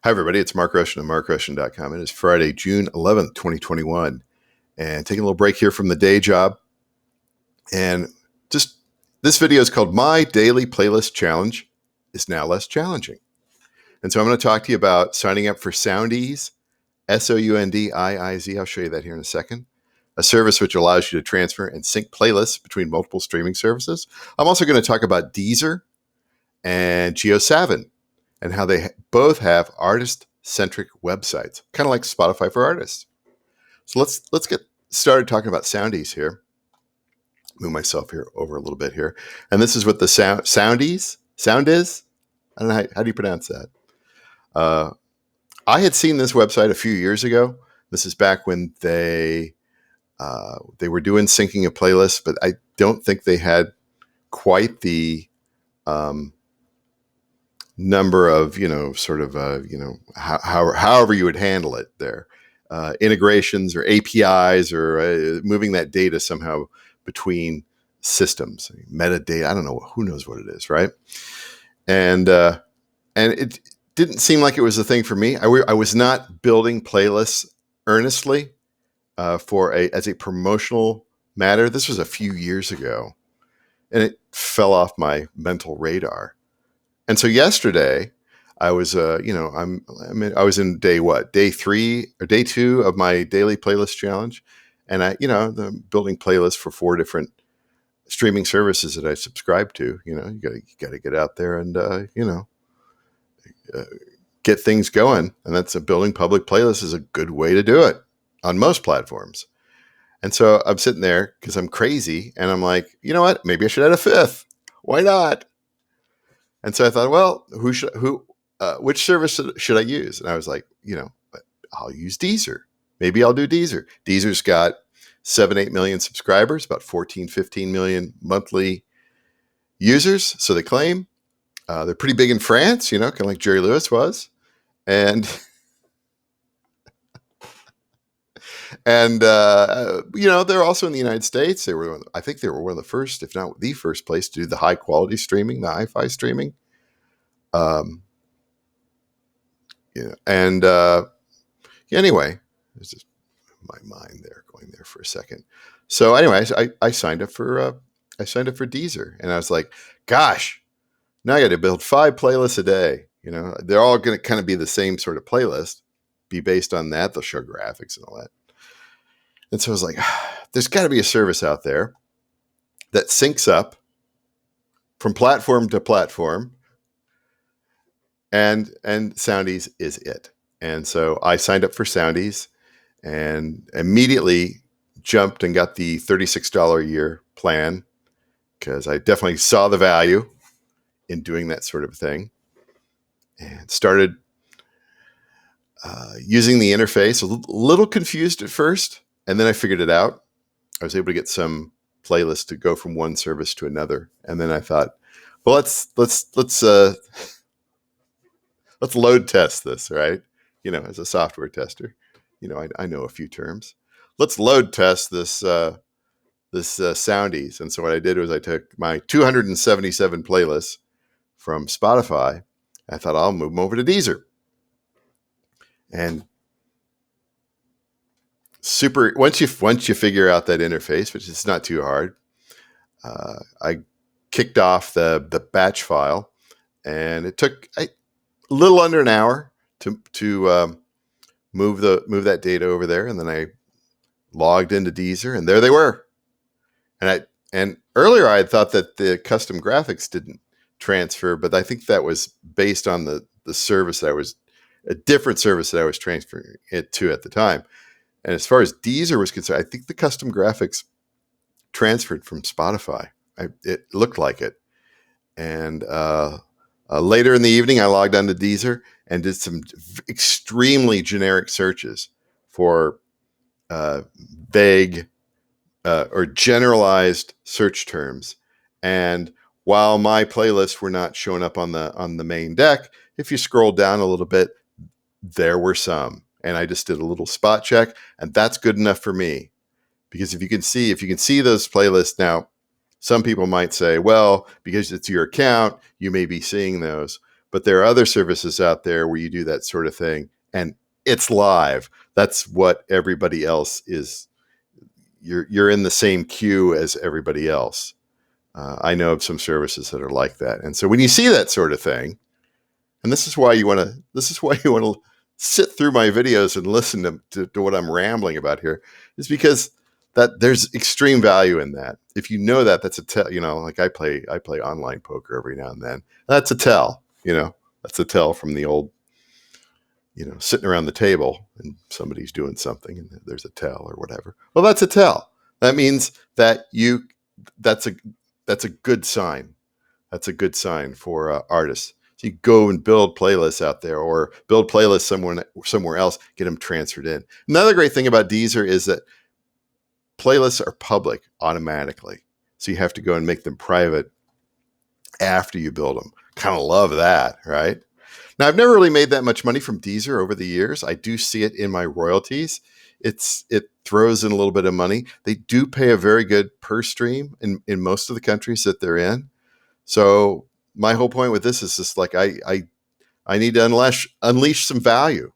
Hi, everybody. It's Mark Rushton of markrushton.com. It is Friday, June 11th, 2021. And taking a little break here from the day job. And just this video is called My Daily Playlist Challenge is Now Less Challenging. And so I'm going to talk to you about signing up for Soundiz, Soundiiz. I'll show you that here in a second. A service which allows you to transfer and sync playlists between multiple streaming services. I'm also going to talk about Deezer and JioSaavn and how they both have artist-centric websites, kind of like Spotify for artists. So let's get started talking about Soundiz here. Move myself here over a little bit here. And this is what the Soundiz is. I don't know, how do you pronounce that? I had seen this website a few years ago. This is back when they were doing syncing of playlists, but I don't think they had quite the number of, however you would handle it there. Integrations or APIs or moving that data somehow between systems, metadata. I don't know. Who knows what it is, right? And it didn't seem like it was a thing for me. I was not building playlists earnestly as a promotional matter. This was a few years ago, and it fell off my mental radar. And so yesterday, I was, I was in day 3 or day 2 of my daily playlist challenge, and I'm building playlists for 4 different streaming services that I subscribe to. You got to get out there and get things going, and that's building public playlists is a good way to do it on most platforms. And so I'm sitting there because I'm crazy, and I'm like, you know what? Maybe I should add a 5th. Why not? And so I thought, well, which service should I use? And I was like, I'll use Deezer. Maybe I'll do Deezer. Deezer's got 7-8 million subscribers, about 14-15 million monthly users. So they claim they're pretty big in France, kind of like Jerry Lewis was. And they're also in the United States. I think they were one of the first, if not the first place to do the high quality streaming, the hi-fi streaming. Anyway, there's just my mind there going there for a second. So anyway, I signed up for Deezer, and I was like, gosh, now I got to build 5 playlists a day. They're all going to kind of be the same sort of playlist, be based on that. They'll show graphics and all that. And so I was like, there's got to be a service out there that syncs up from platform to platform, and Soundiz is it. And so I signed up for Soundiz and immediately jumped and got the $36 a year plan because I definitely saw the value in doing that sort of thing, and started using the interface. A little confused at first, and then I figured it out. I was able to get some playlists to go from one service to another, and then I thought, well, let's load test this, right? As a software tester, I know a few terms. Let's load test this Soundiz. And so what I did was I took my 277 playlists from Spotify. I thought I'll move them over to Deezer. And once you figure out that interface, which is not too hard, I kicked off the batch file, and it took a little under an hour to move that data over there, and then I logged into Deezer, and there they were. And earlier I had thought that the custom graphics didn't transfer, but I think that was based on the service that a different service that I was transferring it to at the time. And as far as Deezer was concerned, I think the custom graphics transferred from Spotify. It looked like it. And later in the evening, I logged on to Deezer and did some extremely generic searches for vague or generalized search terms. And while my playlists were not showing up on the main deck, if you scroll down a little bit, there were some. And I just did a little spot check, and that's good enough for me. Because if you can see those playlists now, some people might say, well, because it's your account, you may be seeing those. But there are other services out there where you do that sort of thing and it's live. That's what everybody else is. You're in the same queue as everybody else. I know of some services that are like that. And so when you see that sort of thing, and this is why you want to sit through my videos and listen to what I'm rambling about here, is because that there's extreme value in that. If you know that, that's a tell. Like I play online poker every now and then. That's a tell. That's a tell from the old, sitting around the table and somebody's doing something and there's a tell or whatever. Well, that's a tell. That means that that's a good sign. That's a good sign for artists. So you go and build playlists out there, or build playlists somewhere else, get them transferred in. Another great thing about Deezer is that playlists are public automatically. So you have to go and make them private after you build them. Kind of love that, right? Now, I've never really made that much money from Deezer over the years. I do see it in my royalties. It throws in a little bit of money. They do pay a very good per stream in most of the countries that they're in. So my whole point with this is just like I need to unleash some value.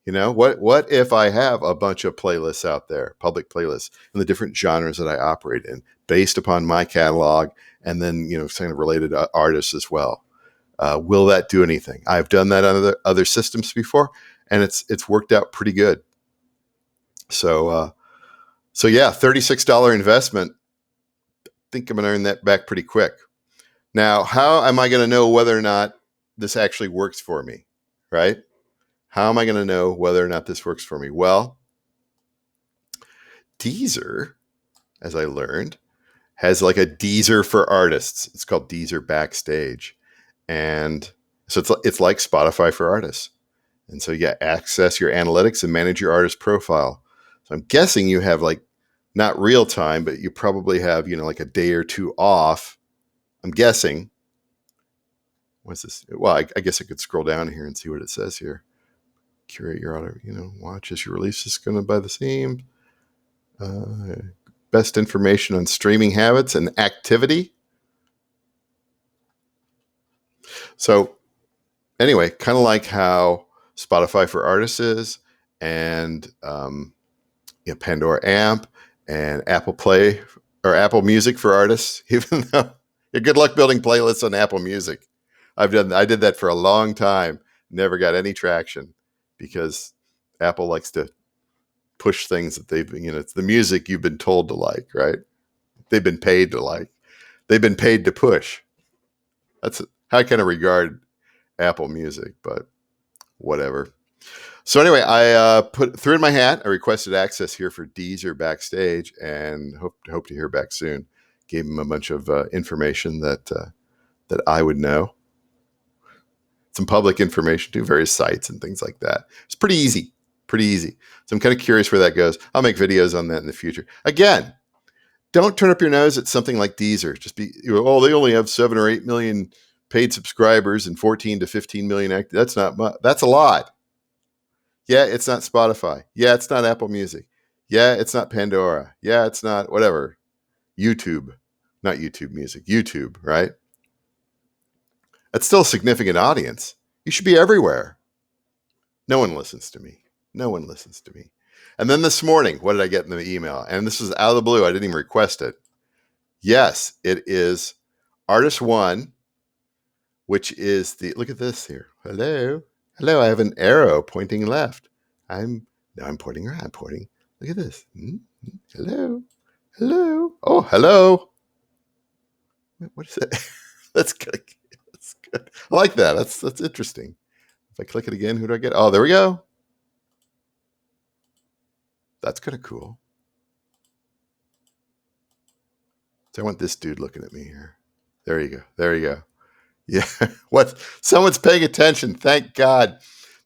What if I have a bunch of playlists out there, public playlists, in the different genres that I operate in, based upon my catalog, and then kind of related artists as well. Will that do anything? I've done that on other systems before, and it's worked out pretty good. So yeah, $36 investment. I think I'm going to earn that back pretty quick. Now, how am I going to know whether or not this actually works for me, right? How am I going to know whether or not this works for me? Well, Deezer, as I learned, has like a Deezer for artists. It's called Deezer Backstage. And so it's like Spotify for artists. And so you access your analytics and manage your artist profile. So I'm guessing you have like not real time, but you probably have, like a day or two off. I'm guessing. What's this? Well, I guess I could scroll down here and see what it says here. Curate your auto, watch as you release is going to buy the same. Best information on streaming habits and activity. So anyway, kind of like how Spotify for artists is, and Pandora Amp and Apple Play or Apple Music for artists. Even though good luck building playlists on Apple Music. I did that for a long time. Never got any traction because Apple likes to push things that it's the music you've been told to like, right? They've been paid to like. They've been paid to push. That's how I kind of regard Apple Music, but whatever. So anyway, I threw in my hat. I requested access here for Deezer Backstage, and hope to hear back soon. Gave him a bunch of information that I would know. Some public information too, various sites and things like that. It's pretty easy. So I'm kind of curious where that goes. I'll make videos on that in the future. Again, don't turn up your nose at something like Deezer. Just they only have 7 or 8 million paid subscribers and 14 to 15 million active. That's not much. That's a lot. Yeah, it's not Spotify. Yeah, it's not Apple Music. Yeah, it's not Pandora. Yeah, it's not whatever. YouTube. Not YouTube Music. YouTube, right? That's still a significant audience. You should be everywhere. No one listens to me. And then this morning, what did I get in the email? And this was out of the blue. I didn't even request it. Yes, it is Artist One, which is look at this here. Hello. I have an arrow pointing left. I'm pointing right. I'm pointing. Look at this. Hello. Oh, hello. What is it? That's good. I like that. That's interesting. If I click it again, who do I get? Oh, there we go. That's kind of cool. So I want this dude looking at me here. There you go. Yeah. What? Someone's paying attention. Thank God.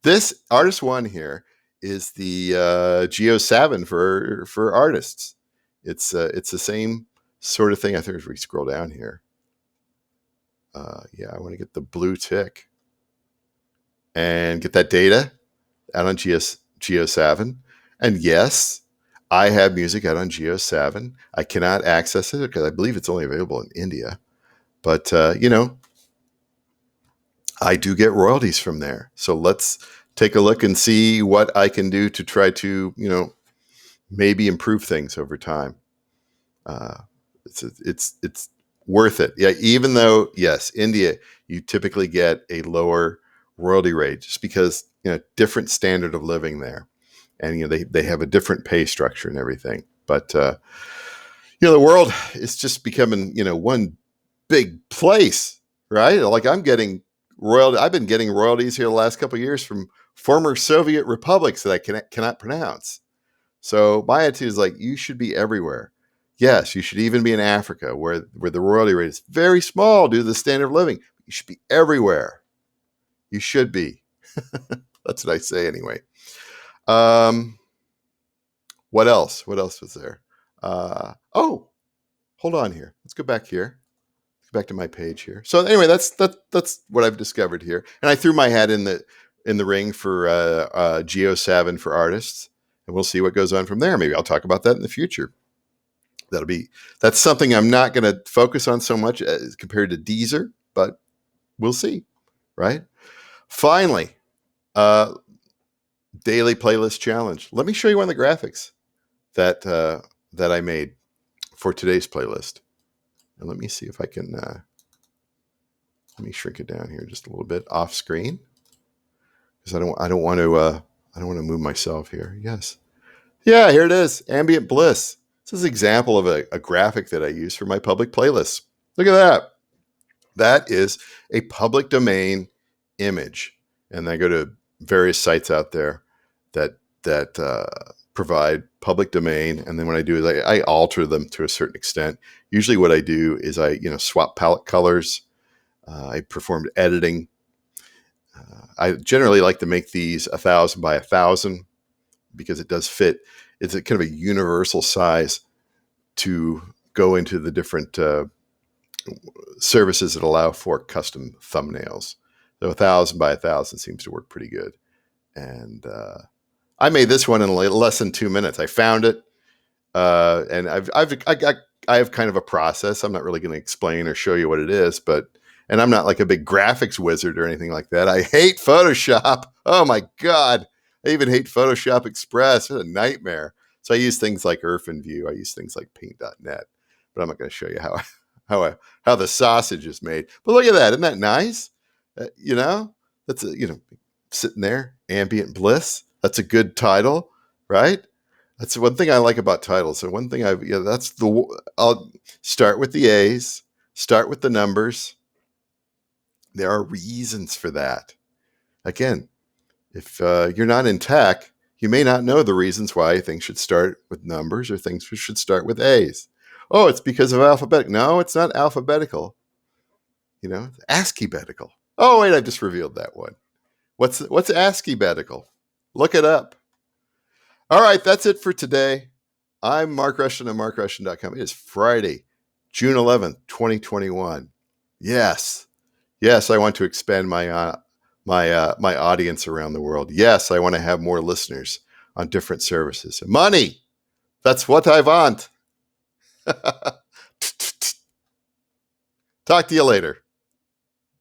This Artist One here is the Geo 7 for artists. It's the same sort of thing. I think if we scroll down here. Yeah, I want to get the blue tick and get that data out on Geo 7. And yes, I have music out on Geo 7. I cannot access it because I believe it's only available in India. But I do get royalties from there. So let's take a look and see what I can do to try to, maybe improve things over time. Uh, it's worth it. Yeah, even though yes, India, you typically get a lower royalty rate just because different standard of living there, and they have a different pay structure and everything. But the world is just becoming one big place, right? Like I'm getting royalty. I've been getting royalties here the last couple of years from former Soviet republics that I cannot pronounce. So my attitude is like, you should be everywhere. Yes, you should even be in Africa where the royalty rate is very small due to the standard of living. You should be everywhere. You should be. That's what I say anyway. What else? What else was there? Oh, hold on here. Let's go back here. Back to my page here. So anyway, that's what I've discovered here, and I threw my hat in the ring for GeoSavin for artists, and we'll see what goes on from there. Maybe I'll talk about that in the future. That's something I'm not going to focus on so much as compared to Deezer, but we'll see, right? Finally, daily playlist challenge. Let me show you one of the graphics that I made for today's playlist, and let me see if I can. Let me shrink it down here just a little bit off screen because I don't want to move myself here. Yes. Yeah, here it is. Ambient Bliss. This is an example of a graphic that I use for my public playlists. Look at that. That is a public domain image. And I go to various sites out there that provide public domain. And then what I do is I alter them to a certain extent. Usually what I do is I swap palette colors. I performed editing. I generally like to make these 1,000 by 1,000 because it does fit. It's a kind of a universal size to go into the different services that allow for custom thumbnails. So 1,000 by 1,000 seems to work pretty good. And I made this one in less than 2 minutes. I found it, and I have kind of a process. I'm not really going to explain or show you what it is, and I'm not like a big graphics wizard or anything like that. I hate Photoshop. Oh my God. I even hate Photoshop Express. It's a nightmare. So I use things like IrfanView. I use things like Paint.net, but I'm not going to show you how the sausage is made. But look at that. Isn't that nice? That's sitting there, Ambient Bliss. That's a good title, right? That's one thing I like about titles. So one thing I'll start with the A's, start with the numbers. There are reasons for that. Again, if you're not in tech, you may not know the reasons why things should start with numbers or things should start with A's. Oh, it's because of alphabetical. No, it's not alphabetical. It's ASCII-betical. Oh, wait, I just revealed that one. What's ASCII-betical? Look it up. All right, that's it for today. I'm Mark Rushton of markrushton.com. It is Friday, June 11th, 2021. Yes, I want to expand my my audience around the world. Yes, I want to have more listeners on different services. Money, that's what I want. Talk to you later.